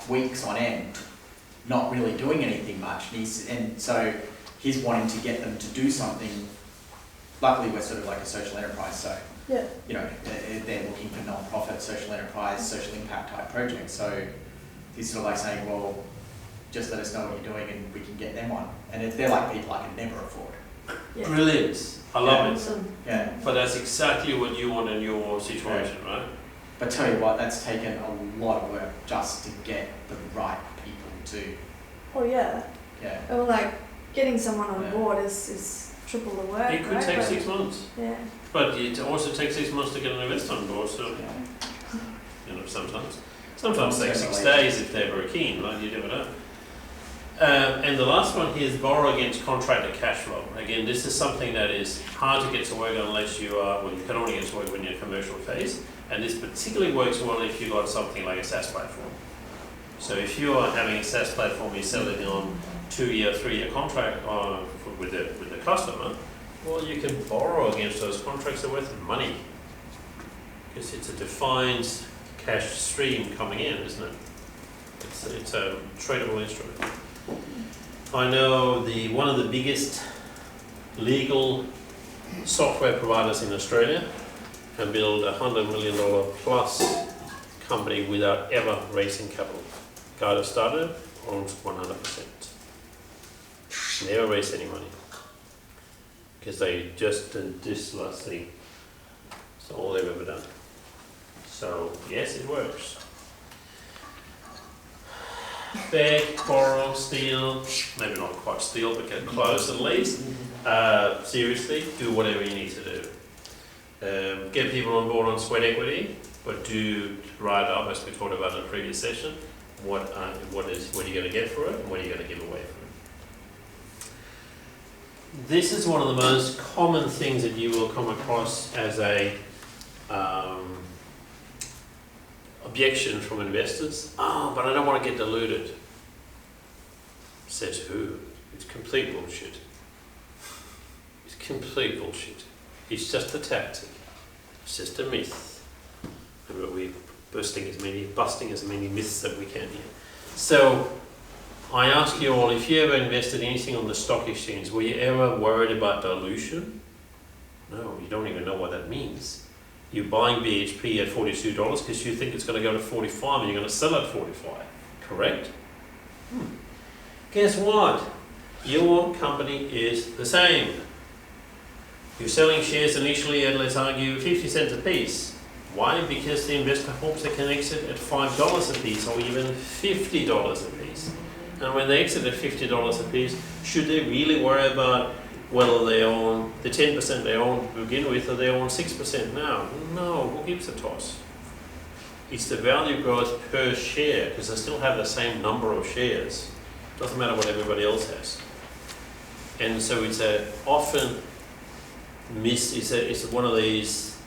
weeks on end, not really doing anything much. And so he's wanting to get them to do something. Luckily, we're sort of like a social enterprise, so Yeah. you know they're looking for non-profit, social enterprise, social impact type projects. So he's sort of like saying, well, just let us know what you're doing and we can get them on. And they're like people I could never afford. Yeah. Brilliant. I love it. Awesome. Yeah. But that's exactly what you want in your situation, right? But tell you what, that's taken a lot of work just to get the right people to, Oh yeah. yeah. Well, like getting someone on Yeah. board is triple the work. It could right? take But- 6 months, Yeah. but it also takes 6 months to get an investor on board. So Yeah. you know, sometimes takes 6 Certainly. days if they're very keen, right? You never know. And the last one here is borrow against contracted cash flow. Again, this is something that is hard to get to work unless you are, well, you can only get to work when you're in a commercial phase. And this particularly works well if you've got something like a SaaS platform. So if you are having a SaaS platform, you're selling on 2-year, 3-year contract with the customer, well, you can borrow against those contracts that are worth money. Because it's a defined cash stream coming in, isn't it? It's a tradable instrument. I know one of the biggest legal software providers in Australia can build a $100 million plus company without ever raising capital. Guy that started owns 100%. Never raised any money because they just did this last thing. It's all they've ever done. So yes, it works. Beg, borrow, steal, maybe not quite steal, but get close at least. Seriously, do whatever you need to do. Get people on board on sweat equity, but do write up, as we talked about in the previous session, what are you going to get for it and what are you going to give away for it. This is one of the most common things that you will come across as a objection from investors. Oh, but I don't want to get diluted. Says who? It's complete bullshit. It's complete bullshit. It's just a tactic. It's just a myth. And we're busting as many myths that we can here. So I ask you all, if you ever invested anything on the stock exchange, were you ever worried about dilution? No, you don't even know what that means. You're buying BHP at $42 because you think it's going to go to 45 and you're going to sell at 45, correct? Guess what? Your company is the same. You're selling shares initially at, let's argue, 50 cents a piece. Why? Because the investor hopes they can exit at $5 a piece or even $50 a piece. And when they exit at $50 a piece, should they really worry about whether they own the 10% they own to begin with or they own 6% now? No, who gives a toss? It's the value growth per share because they still have the same number of shares. Doesn't matter what everybody else has. And so it's often missed, it's one of these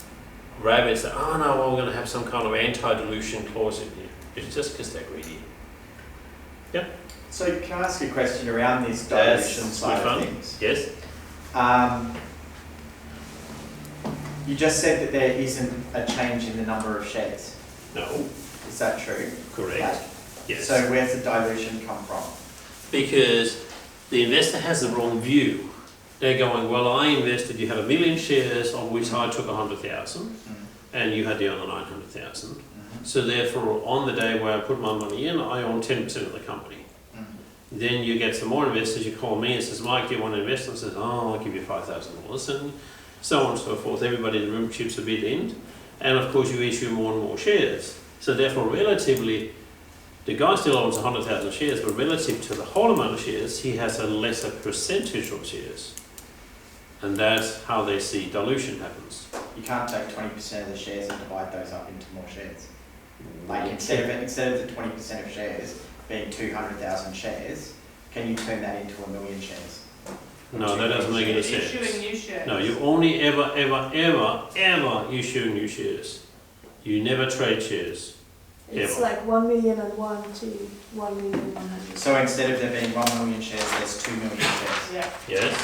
rabbits that, oh no, well, we're going to have some kind of anti-dilution clause in here. It's just because they're greedy. Yep. So can I ask you a question around this dilution side of things? Yes. You just said that there isn't a change in the number of shares. No. Is that true? Correct. Like, Yes. so where's the dilution come from? Because the investor has the wrong view. They're going, well, I invested, you had 1 million shares on which I took 100,000 and you had the other 900,000. So therefore, on the day where I put my money in, I own 10% of the company. Then you get some more investors, you call me and says, Mike, do you want to invest? And says, oh, I'll give you $5,000. And so on and so forth. Everybody in the room chips a bit in. And of course, you issue more and more shares. So therefore, relatively, the guy still owns 100,000 shares, but relative to the whole amount of shares, he has a lesser percentage of shares. And that's how they see dilution happens. You can't take 20% of the shares and divide those up into more shares. Like instead of the 20% of shares being 200,000 shares, can you turn that into 1 million shares? No, that doesn't make any sense. Issuing new shares. No, you only ever issue new shares. You never trade shares. It's Ever. like 1,000,001 to 1,100,000. So instead of there being 1 million shares, there's 2 million shares. Yeah. Yes.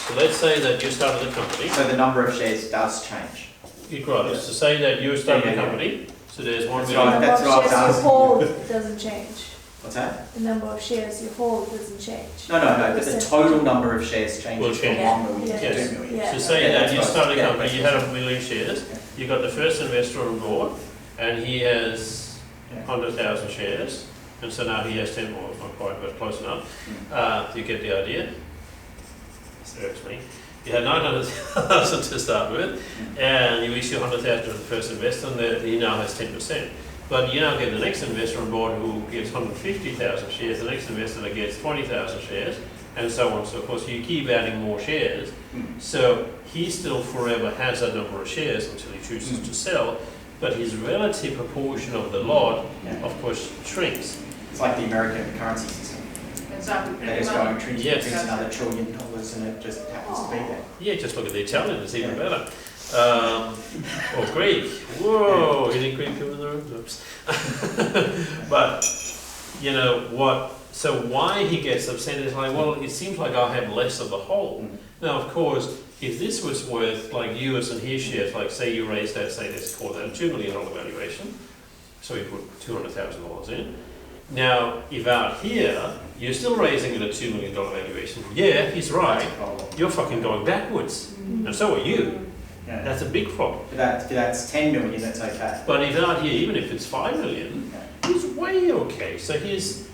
So let's say that you started a company. So the number of shares does change. You're right. So say that you started a company So there's 1 That's million. right. The number what I of was shares you asking. hold doesn't change. What's that? The number of shares you hold doesn't change. No, but the total number of shares changes Will change. from 1 million to Yes. 2 million. Yeah. So say Yeah, that that's you right. started a Yeah, company, that's you had right. 1 million shares, Yeah. you got the first investor on board, and he has Yeah. 100,000 shares, and so now he has 10 more, not quite, but close enough. You get the idea? This irks me. You had 900,000 to start with, and you issue 100,000 to the first investor, and he now has 10%. But you now get the next investor on board who gives 150,000 shares, the next investor that gets 20,000 shares, and so on. So of course you keep adding more shares. So he still forever has that number of shares until he chooses to sell, but his relative proportion of the lot, Yeah. of course, shrinks. It's like the American currency system. That is going to Yes. print another $1 trillion and it just happens to be there. Yeah, just look at the Italian, it's even better. Or Greek. Whoa, any Greek people in the room? Oops. But, you know, so why he gets upset is like, well, it seems like I have less of the whole. Now, of course, if this was worth, like yours and his shares, like say you raised that, say let's call that a $2 million valuation, so you put $200,000 in. Now, if out here, you're still raising it at $2 million valuation, yeah, he's right, That's a problem. you're fucking going backwards, and so are you. Yeah. That's a big problem. If that's 10 million, that's okay. But if out here, even if it's 5 million, he's way okay. So his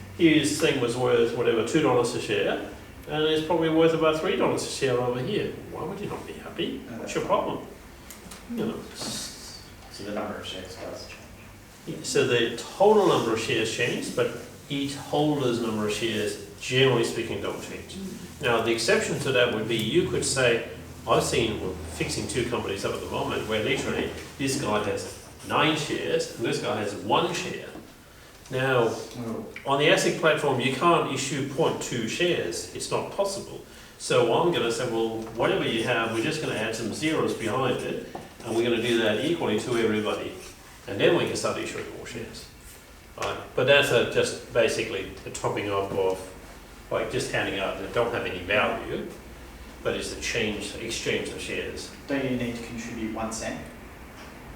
thing was worth whatever, $2 a share, and it's probably worth about $3 a share over here. Why would you not be happy? What's your problem? You know. So the number of shares does change. So the total number of shares change, but each holder's number of shares, generally speaking, don't change. Now, the exception to that would be you could say, I've seen, we're fixing 2 companies up at the moment where literally this guy has 9 shares and this guy has 1 share. Now, on the ASIC platform, you can't issue 0.2 shares. It's not possible. So I'm going to say, well, whatever you have, we're just going to add some zeros behind it, and we're going to do that equally to everybody. And then we can start issuing more shares. Right? But that's just basically the topping up of, like, just handing out that don't have any value, but it's the exchange of shares. Don't you need to contribute 1 cent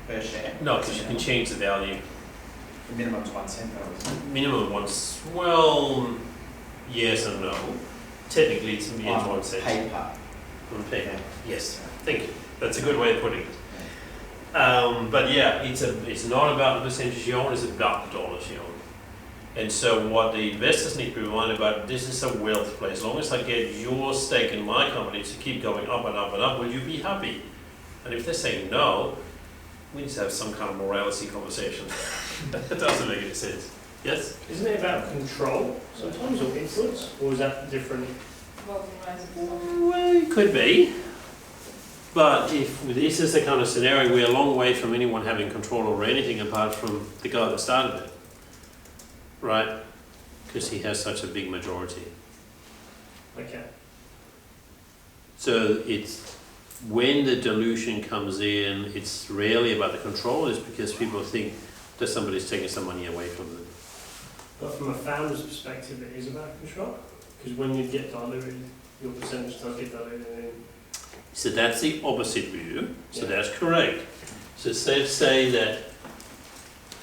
per share? No, because you can change the value. The minimum's 1 cent though, isn't it? Minimum once, well, yes and no. Technically, it's On 1 cent. paper. On paper. Yes, thank you. That's a good way of putting it. But yeah, it's not about the percentage you own, it's about the dollars you own. And so what the investors need to be reminded about, this is a wealth play. As long as I get your stake in my company to keep going up and up and up, will you be happy? And if they're saying no, we need to have some kind of morality conversation. That doesn't make any sense. Yes? Isn't it about control sometimes, or influence, or is that different? Well, it could be. But if this is the kind of scenario, we're a long way from anyone having control over anything apart from the guy that started it. Right? Because he has such a big majority. Okay. So it's when the dilution comes in, it's rarely about the control, it's because people think that somebody's taking some money away from them. But from a founder's perspective, it is about control, because when you get diluted, your percentage does get diluted. And So that's the opposite view, so Yeah. that's correct. So let's say that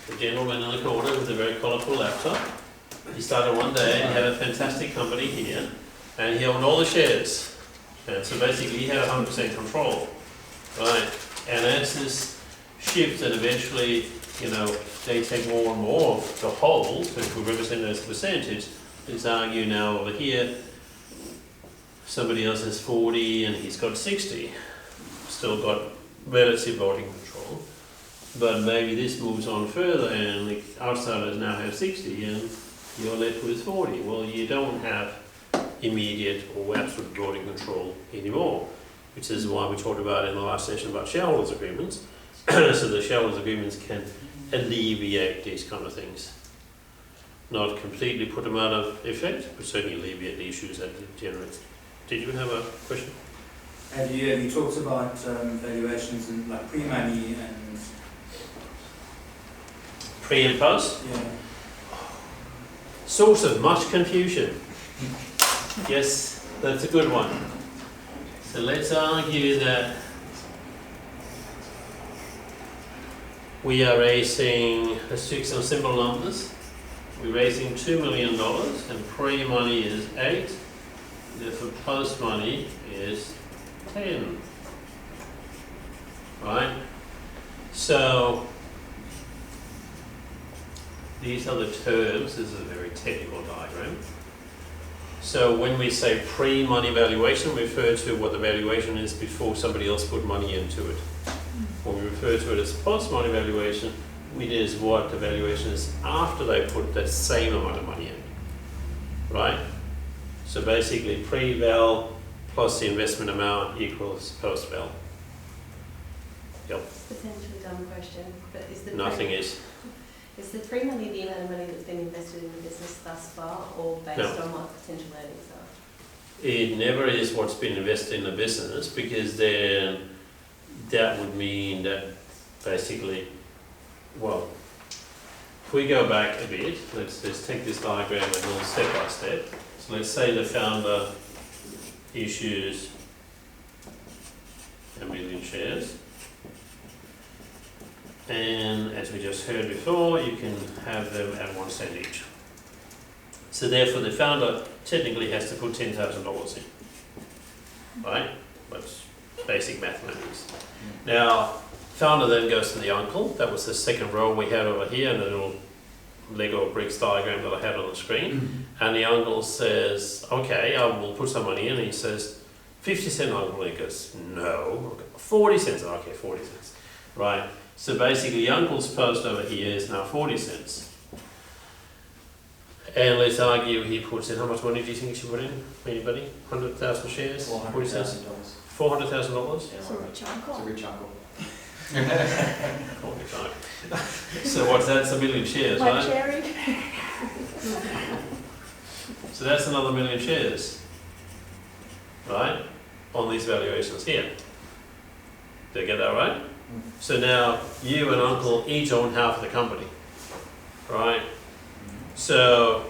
the gentleman in the corner with a very colourful laptop, he started one day and he had a fantastic company here, and he owned all the shares. And so basically he had 100% control, right? And as this shifts and eventually, you know, they take more and more of the whole, so if we represent it as a percentage, let's argue now over here, somebody else has 40 and he's got 60, still got relative voting control. But maybe this moves on further and the outsiders now have 60 and you're left with 40. Well, you don't have immediate or absolute voting control anymore, which is why we talked about in the last session about shareholders agreements. So the shareholders agreements can alleviate these kind of things. Not completely put them out of effect, but certainly alleviate the issues that it generates. Did you have a question? Have you talked about valuations and like pre-money and Pre and post? yeah? Source of much confusion. Yes, that's a good one. So let's argue that we are raising, let's take some simple numbers. We're raising $2 million and pre-money is 8, therefore post-money is 10. Right? So, these are the terms. This is a very technical diagram. So when we say pre-money valuation, we refer to what the valuation is before somebody else put money into it. When we refer to it as post-money valuation, it is what the valuation is after they put the same amount of money in. Right? So basically pre-val plus the investment amount equals post-val. Yep. Potentially dumb question, but is the Nothing is. Is the pre-money the amount of money that's been invested in the business thus far, or based No. on what potential earnings are? It never is what's been invested in the business, because then that would mean that basically, well, if we go back a bit, let's take this diagram and go step by step. So let's say the founder issues 1 million shares. And as we just heard before, you can have them at 1 cent each. So therefore the founder technically has to put $10,000 in, right? That's basic mathematics. Now, founder then goes to the uncle. That was the second row we had over here in the little Lego bricks diagram that I had on the screen. And the uncle says, okay, I will put some money in. And he says, 50 cent uncle. And he goes, no, 40 cents. Okay, 40 cents, right? So basically, uncle's post over here is now 40 cents. And let's argue he puts in, how much money do you think he should put in? Anybody? 100,000 shares? 40 cents? $400,000. $400,000? Yeah, So rich uncle. It's a rich uncle. So what's that? It's 1 million shares, My right? cherry. So that's another 1 million shares, right? On these valuations here. Did I get that right? So now you and uncle each own half of the company, right? So,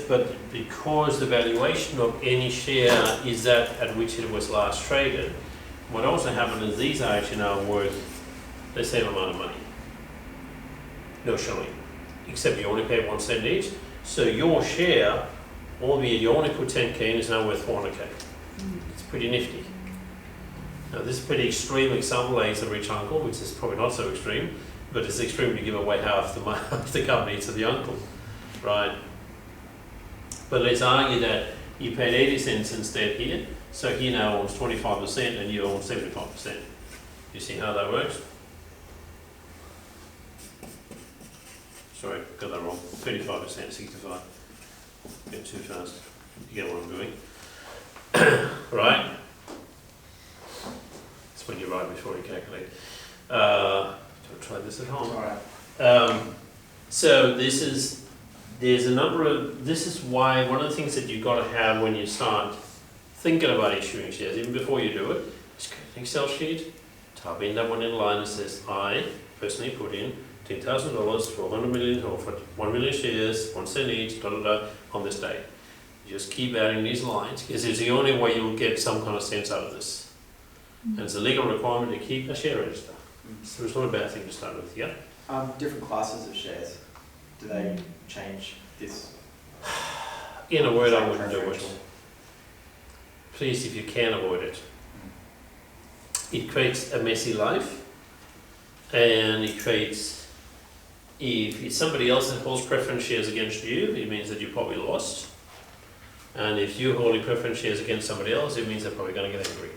but because the valuation of any share is that at which it was last traded, what also happened is these are actually now worth the same amount of money. No showing, except you only pay 1 cent each. So your share, albeit you only put 10K in, is now worth 400K. It's pretty nifty. Now this is a pretty extreme example, like it's a rich uncle, which is probably not so extreme, but it's extreme to give away half the company to the uncle, right? But let's argue that you paid 80 cents instead here, so he now owns 25% and you own 75%. You see how that works? Sorry, got that wrong. 35%, 65. Get too fast. You get what I'm doing. Right? It's when you write before you calculate. Don't try this at home. Alright. So there's a number of, this is why one of the things that you've got to have when you start thinking about issuing shares, even before you do it, just go to an Excel sheet, type in that one in line that says, I personally put in $10,000 for 100 million or for 1 million shares, 1 cent each, on this day. You just keep adding these lines because it's the only way you'll get some kind of sense out of this. And it's a legal requirement to keep a share register. So it's not a bad thing to start with, yeah? Different classes of shares, do they change this? In a word, I wouldn't do it. Please, if you can, avoid it. It creates a messy life, and it creates, if it's somebody else that holds preference shares against you, it means that you probably lost. And if you're holding preference shares against somebody else, it means they're probably going to get angry.